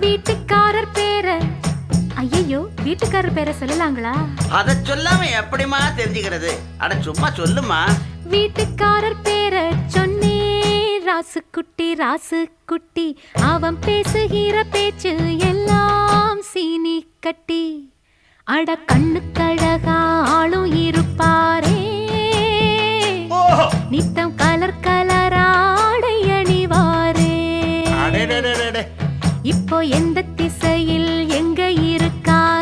வீட்டுக்காரர் பேர ஐயோ வீட்டுக்காரர் பேரை சொல்லலாங்களா? அத சொல்லாம எப்படிமா தெரிஞ்சுக்கிறது? அட சும்மா சொல்லுமா. வீட்டுக்காரர் பேரை சொன்னே ராசு குட்டி அவன் பேசுகிற பேச்சு எல்லாம் சீனி கட்டி. அட கண்ணுக்கழகா ஆளும் இருப்பாரே நித்தம் கலர் கலராடை அணிவாரே. இப்போ எந்த திசையில் எங்க இருக்கார்